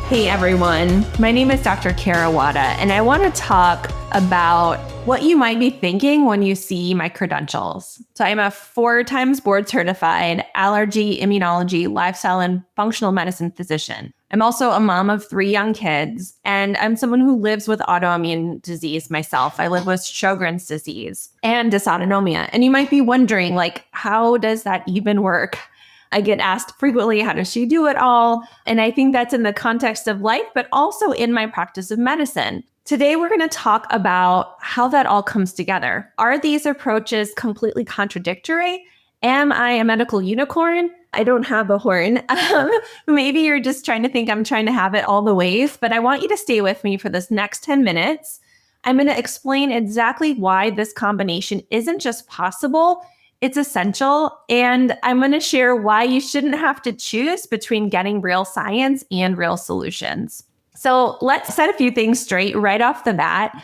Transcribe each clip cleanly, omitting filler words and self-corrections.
Hey everyone, my name is Dr. Kara Wada, and I want to talk about what you might be thinking when you see my credentials. So I'm a 4 times board certified allergy, immunology, lifestyle, and functional medicine physician. I'm also a mom of 3 young kids, and I'm someone who lives with autoimmune disease myself. I live with Sjogren's disease and dysautonomia. And you might be wondering, how does that even work? I get asked frequently, how does she do it all? And I think that's in the context of life, but also in my practice of medicine. Today, we're going to talk about how that all comes together. Are these approaches completely contradictory? Am I a medical unicorn? I don't have a horn. Maybe you're just trying to think I'm trying to have it all the ways, but I want you to stay with me for this next 10 minutes. I'm going to explain exactly why this combination isn't just possible, it's essential, and I'm going to share why you shouldn't have to choose between getting real science and real solutions. So let's set a few things straight right off the bat.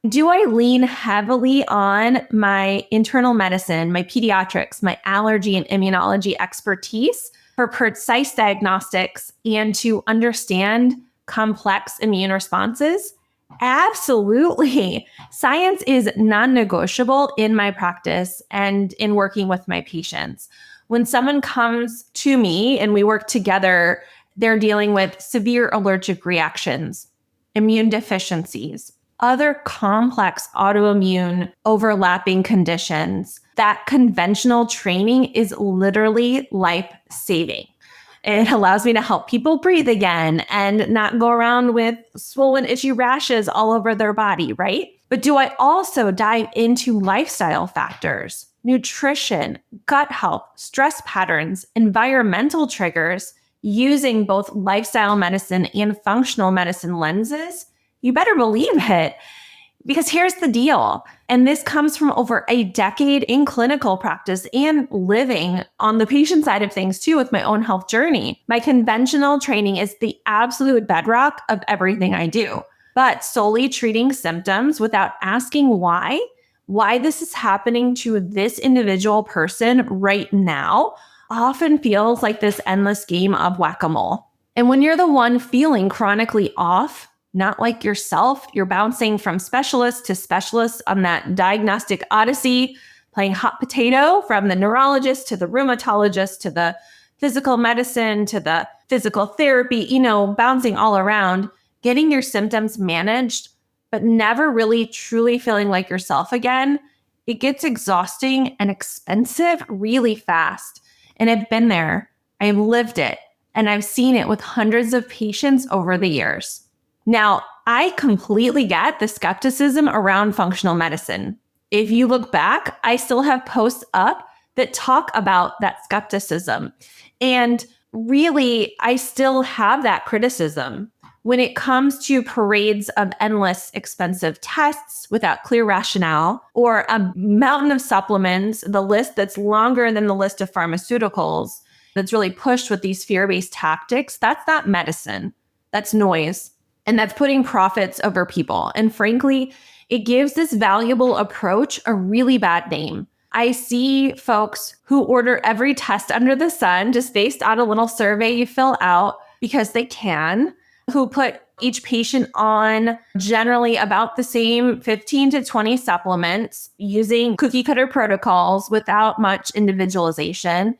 Do I lean heavily on my internal medicine, my pediatrics, my allergy and immunology expertise for precise diagnostics and to understand complex immune responses? Absolutely. Science is non-negotiable in my practice and in working with my patients. When someone comes to me and we work together, they're dealing with severe allergic reactions, immune deficiencies, other complex autoimmune overlapping conditions. That conventional training is literally life-saving. It allows me to help people breathe again and not go around with swollen, itchy rashes all over their body, right? But do I also dive into lifestyle factors, nutrition, gut health, stress patterns, environmental triggers, using both lifestyle medicine and functional medicine lenses? You better believe it. Because here's the deal, and this comes from over a decade in clinical practice and living on the patient side of things too with my own health journey. My conventional training is the absolute bedrock of everything I do. But solely treating symptoms without asking why this is happening to this individual person right now often feels like this endless game of whack-a-mole. And when you're the one feeling chronically off, not like yourself, you're bouncing from specialist to specialist on that diagnostic odyssey, playing hot potato from the neurologist to the rheumatologist to the physical medicine to the physical therapy, bouncing all around, getting your symptoms managed, but never really truly feeling like yourself again. It gets exhausting and expensive really fast. And I've been there, I've lived it, and I've seen it with hundreds of patients over the years. Now, I completely get the skepticism around functional medicine. If you look back, I still have posts up that talk about that skepticism. And really, I still have that criticism when it comes to parades of endless expensive tests without clear rationale, or a mountain of supplements, the list that's longer than the list of pharmaceuticals that's really pushed with these fear-based tactics. That's not medicine. That's noise. And that's putting profits over people. And frankly, it gives this valuable approach a really bad name. I see folks who order every test under the sun just based on a little survey you fill out because they can, who put each patient on generally about the same 15 to 20 supplements using cookie cutter protocols without much individualization.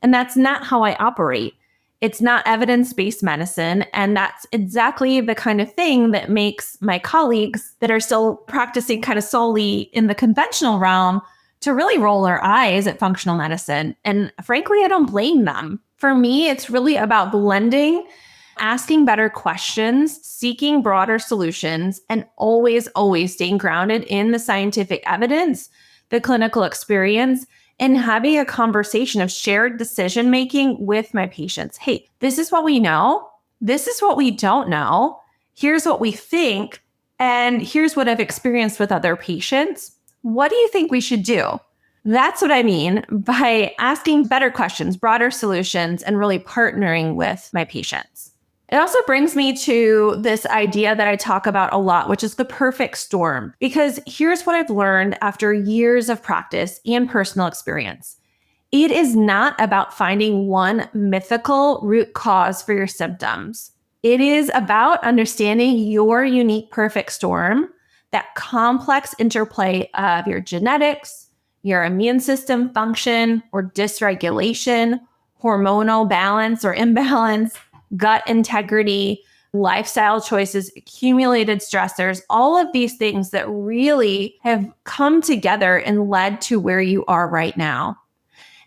And that's not how I operate. It's not evidence-based medicine, and that's exactly the kind of thing that makes my colleagues that are still practicing kind of solely in the conventional realm to really roll their eyes at functional medicine. And frankly, I don't blame them. For me, it's really about blending, asking better questions, seeking broader solutions, and always staying grounded in the scientific evidence, the clinical experience, and having a conversation of shared decision-making with my patients. Hey, this is what we know. This is what we don't know. Here's what we think. And here's what I've experienced with other patients. What do you think we should do? That's what I mean by asking better questions, broader solutions, and really partnering with my patients. It also brings me to this idea that I talk about a lot, which is the perfect storm. Because here's what I've learned after years of practice and personal experience. It is not about finding one mythical root cause for your symptoms. It is about understanding your unique perfect storm, that complex interplay of your genetics, your immune system function or dysregulation, hormonal balance or imbalance, gut integrity, lifestyle choices, accumulated stressors, all of these things that really have come together and led to where you are right now.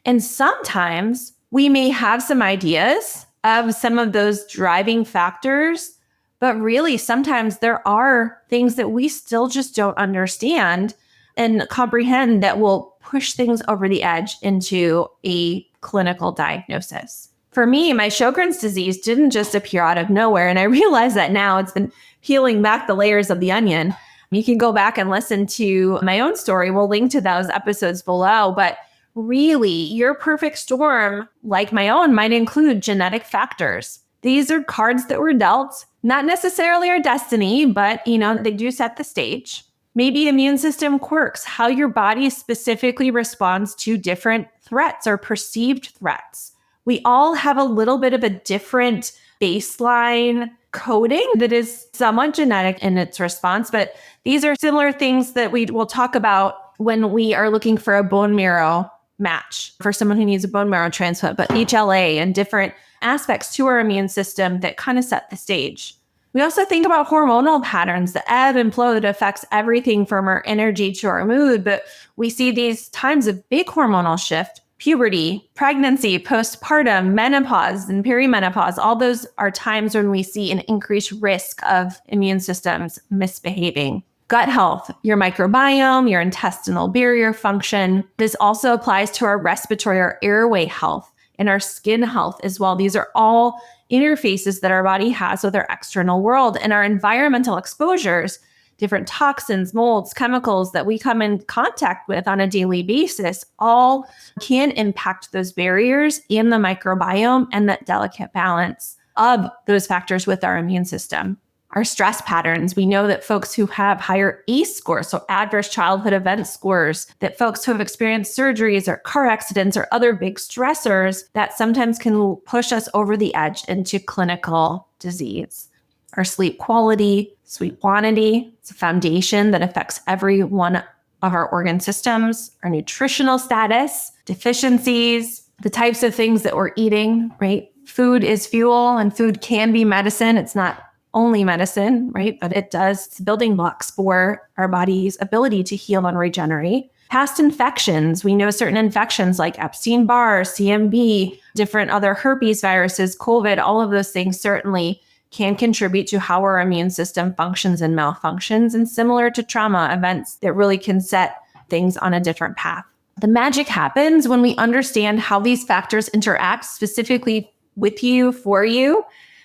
And sometimes we may have some ideas of some of those driving factors, but really sometimes there are things that we still just don't understand and comprehend that will push things over the edge into a clinical diagnosis. For me, my Sjogren's disease didn't just appear out of nowhere. And I realize that now. It's been peeling back the layers of the onion. You can go back and listen to my own story. We'll link to those episodes below. But really, your perfect storm, like my own, might include genetic factors. These are cards that were dealt, not necessarily our destiny, but they do set the stage. Maybe immune system quirks, how your body specifically responds to different threats or perceived threats. We all have a little bit of a different baseline coding that is somewhat genetic in its response, but these are similar things that we will talk about when we are looking for a bone marrow match for someone who needs a bone marrow transplant, but HLA and different aspects to our immune system that kind of set the stage. We also think about hormonal patterns, the ebb and flow that affects everything from our energy to our mood, but we see these times of big hormonal shift, puberty, pregnancy, postpartum, menopause, and perimenopause. All those are times when we see an increased risk of immune systems misbehaving. Gut health, your microbiome, your intestinal barrier function. This also applies to our respiratory or airway health and our skin health as well. These are all interfaces that our body has with our external world, and our environmental exposures, different toxins, molds, chemicals that we come in contact with on a daily basis, all can impact those barriers in the microbiome and that delicate balance of those factors with our immune system. Our stress patterns, we know that folks who have higher ACE scores, so adverse childhood event scores, that folks who have experienced surgeries or car accidents or other big stressors that sometimes can push us over the edge into clinical disease. Our sleep quality, sleep quantity, it's a foundation that affects every one of our organ systems, our nutritional status, deficiencies, the types of things that we're eating, right? Food is fuel and food can be medicine. It's not only medicine, right? But it's building blocks for our body's ability to heal and regenerate. Past infections, we know certain infections like Epstein-Barr, CMV, different other herpes viruses, COVID, all of those things certainly can contribute to how our immune system functions and malfunctions, and similar to trauma events that really can set things on a different path. The magic happens when we understand how these factors interact specifically with you, for you,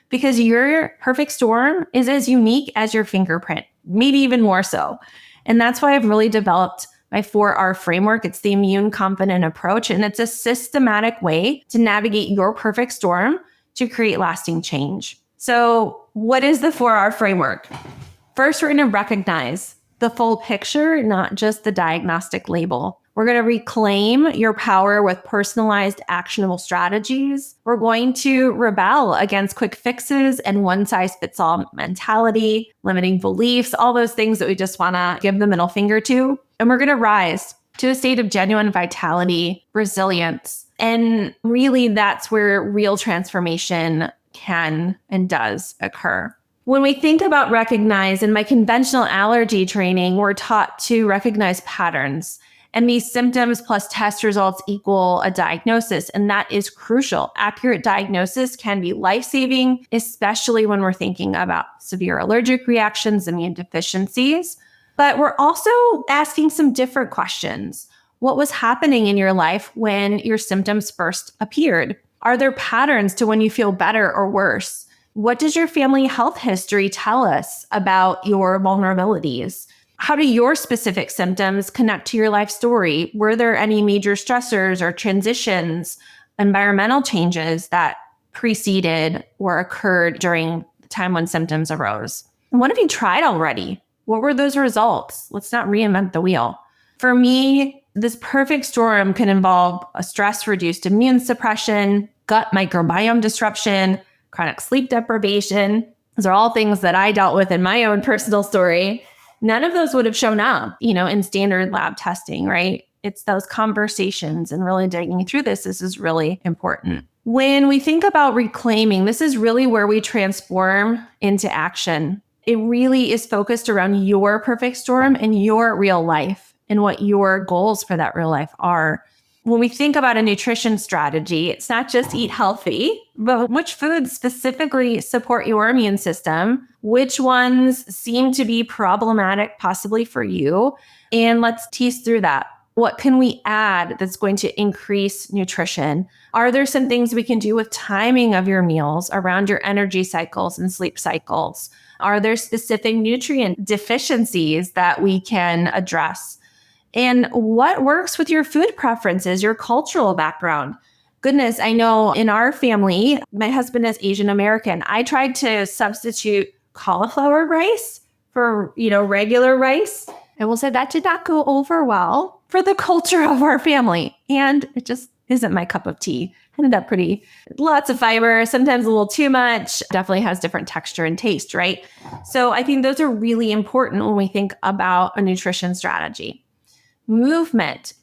because your perfect storm is as unique as your fingerprint, maybe even more so. And that's why I've really developed my 4R framework. It's the immune confident approach, and it's a systematic way to navigate your perfect storm to create lasting change. So what is the 4R framework? First, we're going to recognize the full picture, not just the diagnostic label. We're going to reclaim your power with personalized, actionable strategies. We're going to rebel against quick fixes and one-size-fits-all mentality, limiting beliefs, all those things that we just want to give the middle finger to. And we're going to rise to a state of genuine vitality, resilience. And really, that's where real transformation can and does occur. When we think about recognize, in my conventional allergy training, we're taught to recognize patterns. And these symptoms plus test results equal a diagnosis. And that is crucial. Accurate diagnosis can be life-saving, especially when we're thinking about severe allergic reactions, immune deficiencies. But we're also asking some different questions. What was happening in your life when your symptoms first appeared? Are there patterns to when you feel better or worse? What does your family health history tell us about your vulnerabilities? How do your specific symptoms connect to your life story? Were there any major stressors or transitions, environmental changes that preceded or occurred during the time when symptoms arose? And what have you tried already? What were those results? Let's not reinvent the wheel. For me, this perfect storm can involve a stress-reduced immune suppression, gut microbiome disruption, chronic sleep deprivation. Those are all things that I dealt with in my own personal story. None of those would have shown up, in standard lab testing, right? It's those conversations and really digging through this. This is really important. When we think about reclaiming, this is really where we transform into action. It really is focused around your perfect storm and your real life and what your goals for that real life are. When we think about a nutrition strategy, it's not just eat healthy, but which foods specifically support your immune system, which ones seem to be problematic possibly for you, and let's tease through that. What can we add that's going to increase nutrition? Are there some things we can do with timing of your meals around your energy cycles and sleep cycles? Are there specific nutrient deficiencies that we can address? And what works with your food preferences, your cultural background? Goodness, I know in our family, my husband is Asian American. I tried to substitute cauliflower rice for, regular rice. I will say that did not go over well for the culture of our family. And it just isn't my cup of tea. Ended up lots of fiber, sometimes a little too much, definitely has different texture and taste, right? So I think those are really important when we think about a nutrition strategy. Movement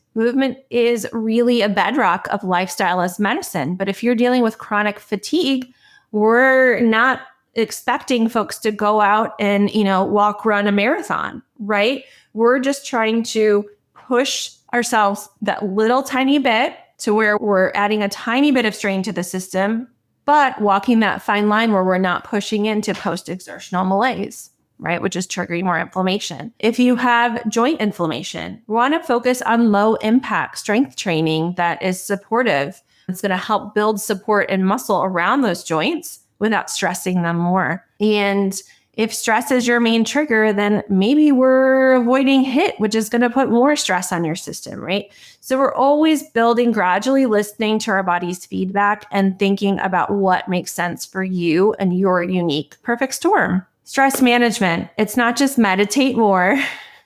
is really a bedrock of lifestyle as medicine. But if you're dealing with chronic fatigue, we're not expecting folks to go out and, walk, run a marathon, right? We're just trying to push ourselves that little tiny bit to where we're adding a tiny bit of strain to the system, but walking that fine line where we're not pushing into post-exertional malaise, right? Which is triggering more inflammation. If you have joint inflammation, we want to focus on low impact strength training that is supportive. It's going to help build support and muscle around those joints without stressing them more. And if stress is your main trigger, then maybe we're avoiding HIIT, which is going to put more stress on your system, right? So we're always building, gradually listening to our body's feedback and thinking about what makes sense for you and your unique perfect storm. Stress management. It's not just meditate more.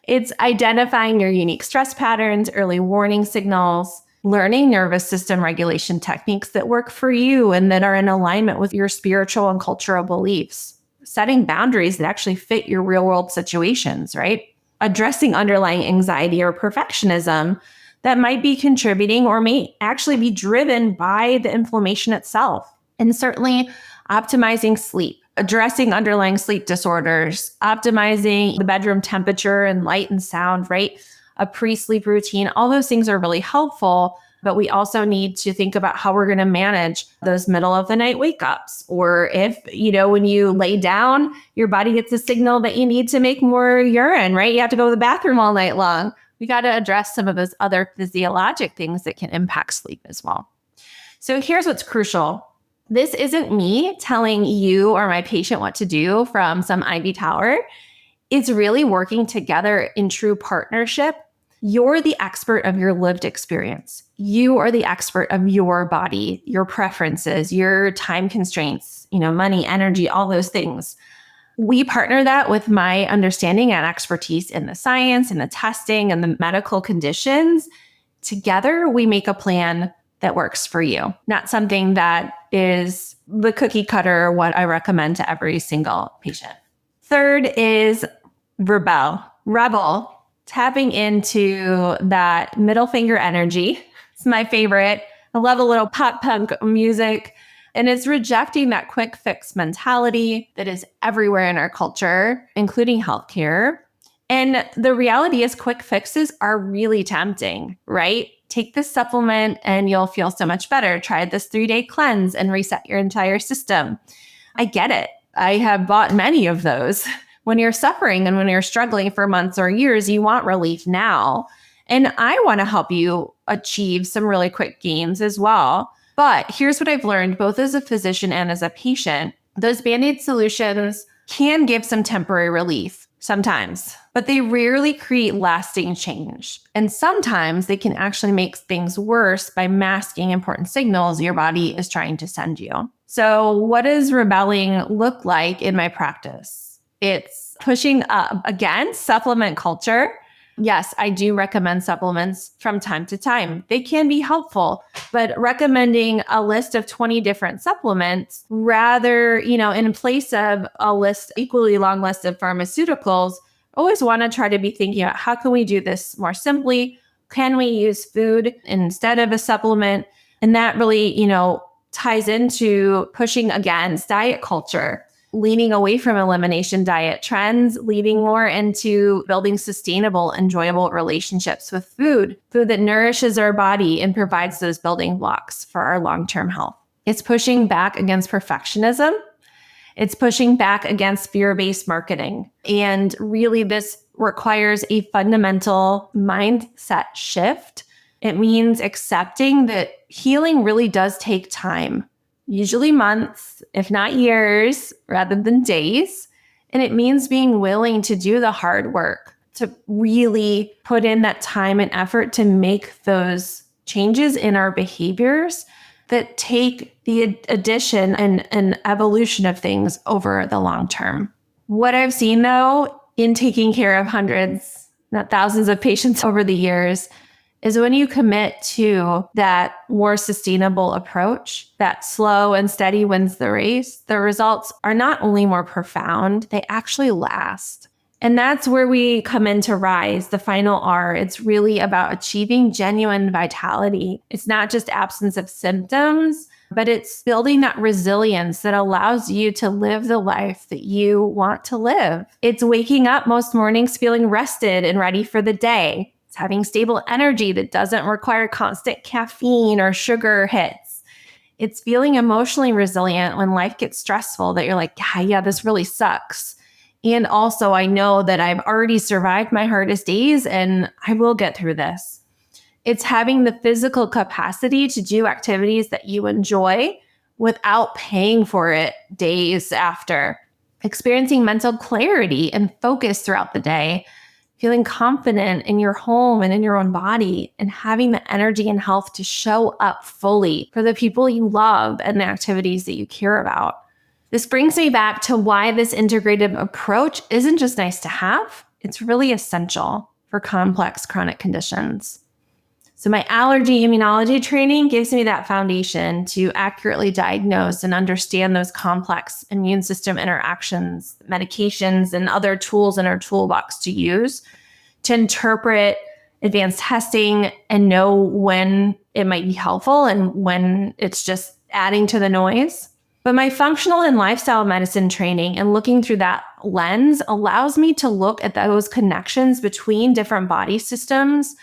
It's identifying your unique stress patterns, early warning signals, learning nervous system regulation techniques that work for you and that are in alignment with your spiritual and cultural beliefs. Setting boundaries that actually fit your real world situations, right? Addressing underlying anxiety or perfectionism that might be contributing or may actually be driven by the inflammation itself. And certainly optimizing sleep, addressing underlying sleep disorders, optimizing the bedroom temperature and light and sound, right? A pre-sleep routine, all those things are really helpful. But we also need to think about how we're going to manage those middle of the night wake ups. Or if, when you lay down, your body gets a signal that you need to make more urine, right? You have to go to the bathroom all night long. We got to address some of those other physiologic things that can impact sleep as well. So here's what's crucial. This isn't me telling you or my patient what to do from some ivy tower. It's really working together in true partnership. You're the expert of your lived experience. You are the expert of your body, your preferences, your time constraints, money, energy, all those things. We partner that with my understanding and expertise in the science and the testing and the medical conditions. Together, we make a plan that works for you, not something that is the cookie cutter, what I recommend to every single patient. Third is rebel. Tapping into that middle finger energy. It's my favorite. I love a little pop punk music. And it's rejecting that quick fix mentality that is everywhere in our culture, including healthcare. And the reality is quick fixes are really tempting, right? Take this supplement and you'll feel so much better. Try this 3-day cleanse and reset your entire system. I get it. I have bought many of those. When you're suffering and when you're struggling for months or years, you want relief now. And I want to help you achieve some really quick gains as well. But here's what I've learned, both as a physician and as a patient. Those Band-Aid solutions can give some temporary relief sometimes, but they rarely create lasting change. And sometimes they can actually make things worse by masking important signals your body is trying to send you. So what does rebelling look like in my practice? It's pushing up against supplement culture, Yes, I do recommend supplements from time to time. They can be helpful, but recommending a list of 20 different supplements rather, in place of a equally long list of pharmaceuticals, always want to try to be thinking about how can we do this more simply? Can we use food instead of a supplement? And that really, ties into pushing against diet culture, leaning away from elimination diet trends, leading more into building sustainable, enjoyable relationships with food that nourishes our body and provides those building blocks for our long-term health. It's pushing back against perfectionism. It's pushing back against fear-based marketing. And really, this requires a fundamental mindset shift. It means accepting that healing really does take time, usually months, if not years, rather than days. And it means being willing to do the hard work, to really put in that time and effort to make those changes in our behaviors that take the addition and evolution of things over the long term. What I've seen, though, in taking care of hundreds, not thousands of patients over the years, is when you commit to that more sustainable approach, that slow and steady wins the race, the results are not only more profound, they actually last. And that's where we come into RISE, the final R. It's really about achieving genuine vitality. It's not just absence of symptoms, but it's building that resilience that allows you to live the life that you want to live. It's waking up most mornings feeling rested and ready for the day. It's having stable energy that doesn't require constant caffeine or sugar hits. It's feeling emotionally resilient when life gets stressful, that you're like, yeah, this really sucks. And also, I know that I've already survived my hardest days and I will get through this. It's having the physical capacity to do activities that you enjoy without paying for it days after. Experiencing mental clarity and focus throughout the day. Feeling confident in your home and in your own body, and having the energy and health to show up fully for the people you love and the activities that you care about. This brings me back to why this integrative approach isn't just nice to have, it's really essential for complex chronic conditions. So my allergy immunology training gives me that foundation to accurately diagnose and understand those complex immune system interactions, medications, and other tools in our toolbox to use to interpret advanced testing and know when it might be helpful and when it's just adding to the noise. But my functional and lifestyle medicine training and looking through that lens allows me to look at those connections between different body systems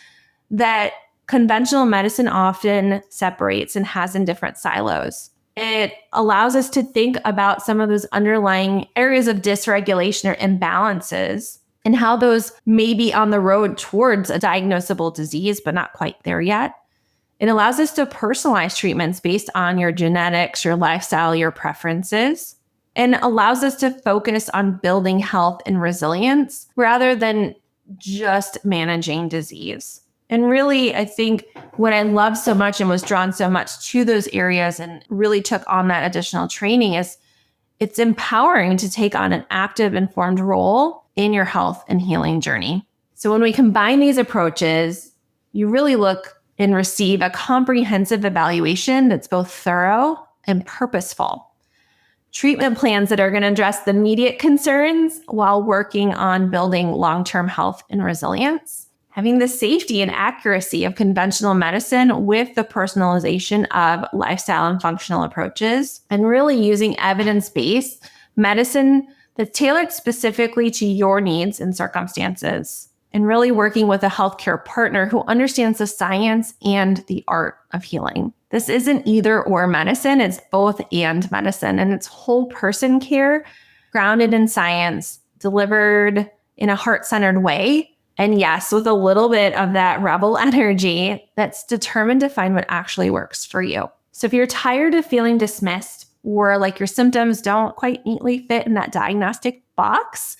that conventional medicine often separates and has in different silos. It allows us to think about some of those underlying areas of dysregulation or imbalances and how those may be on the road towards a diagnosable disease, but not quite there yet. It allows us to personalize treatments based on your genetics, your lifestyle, your preferences, and allows us to focus on building health and resilience rather than just managing disease. And really, I think what I love so much and was drawn so much to those areas and really took on that additional training is it's empowering to take on an active, informed role in your health and healing journey. So when we combine these approaches, you really look and receive a comprehensive evaluation that's both thorough and purposeful. Treatment plans that are going to address the immediate concerns while working on building long-term health and resilience. Having the safety and accuracy of conventional medicine with the personalization of lifestyle and functional approaches, and really using evidence-based medicine that's tailored specifically to your needs and circumstances, and really working with a healthcare partner who understands the science and the art of healing. This isn't either or medicine, it's both and medicine, and it's whole person care grounded in science, delivered in a heart-centered way. And yes, with a little bit of that rebel energy that's determined to find what actually works for you. So if you're tired of feeling dismissed or like your symptoms don't quite neatly fit in that diagnostic box,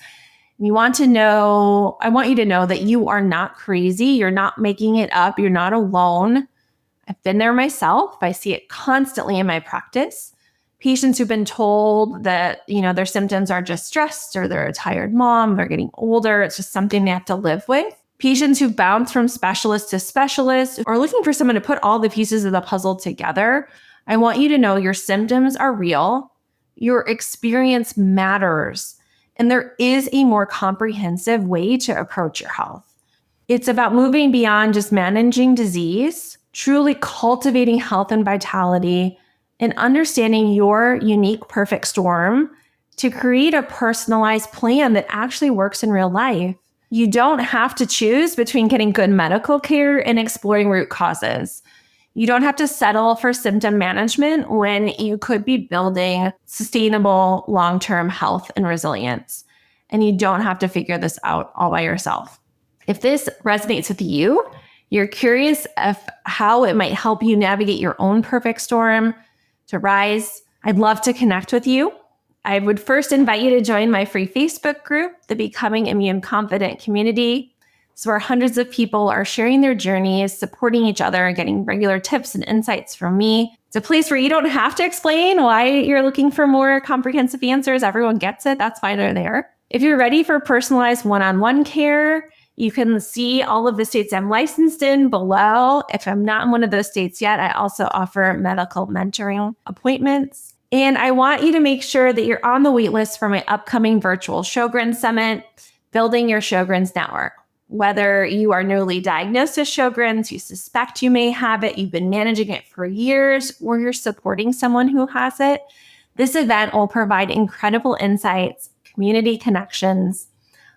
I want you to know that you are not crazy. You're not making it up. You're not alone. I've been there myself. I see it constantly in my practice. Patients who've been told that, their symptoms are just stress or they're a tired mom, they're getting older. It's just something they have to live with. patients who bounce from specialist to specialist or looking for someone to put all the pieces of the puzzle together, I want you to know your symptoms are real, your experience matters, and there is a more comprehensive way to approach your health. It's about moving beyond just managing disease, truly cultivating health and vitality, and understanding your unique perfect storm to create a personalized plan that actually works in real life. You don't have to choose between getting good medical care and exploring root causes. You don't have to settle for symptom management when you could be building sustainable long-term health and resilience. And you don't have to figure this out all by yourself. If this resonates with you, you're curious of how it might help you navigate your own perfect storm to rise, I'd love to connect with you. I would first invite you to join my free Facebook group, the Becoming Immune Confident Community. It's where hundreds of people are sharing their journeys, supporting each other, and getting regular tips and insights from me. It's a place where you don't have to explain why you're looking for more comprehensive answers. Everyone gets it. That's why they're there. If you're ready for personalized one-on-one care, you can see all of the states I'm licensed in below. If I'm not in one of those states yet, I also offer medical mentoring appointments. And I want you to make sure that you're on the wait list for my upcoming virtual Sjogren Summit, Building Your Sjogrens Network. Whether you are newly diagnosed with Sjogren's, you suspect you may have it, you've been managing it for years, or you're supporting someone who has it, this event will provide incredible insights, community connections.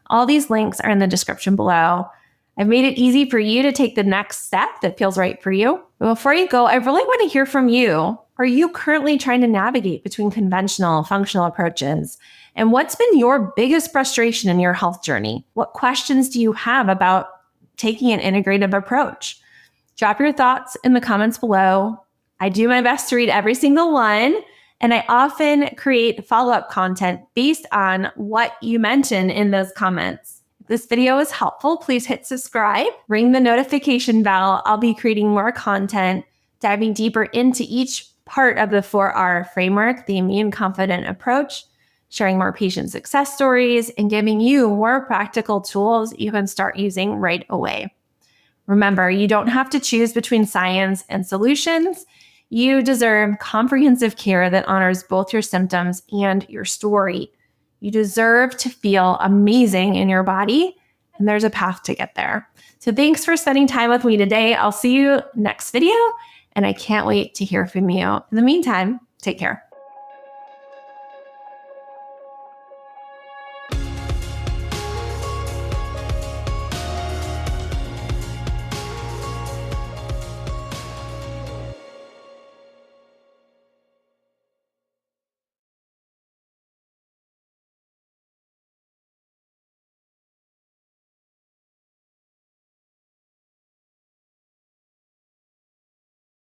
All these links are in the description below. I've made it easy for you to take the next step that feels right for you. But before you go, I really want to hear from you. Are you currently trying to navigate between conventional, functional approaches? And what's been your biggest frustration in your health journey? What questions do you have about taking an integrative approach? Drop your thoughts in the comments below. I do my best to read every single one, and I often create follow-up content based on what you mention in those comments. If this video is helpful, please hit subscribe, ring the notification bell. I'll be creating more content, diving deeper into each part of the 4R framework, the immune confident approach, sharing more patient success stories, and giving you more practical tools you can start using right away. Remember, you don't have to choose between science and solutions. You deserve comprehensive care that honors both your symptoms and your story. You deserve to feel amazing in your body, and there's a path to get there. So thanks for spending time with me today. I'll see you next video, and I can't wait to hear from you. In the meantime, take care.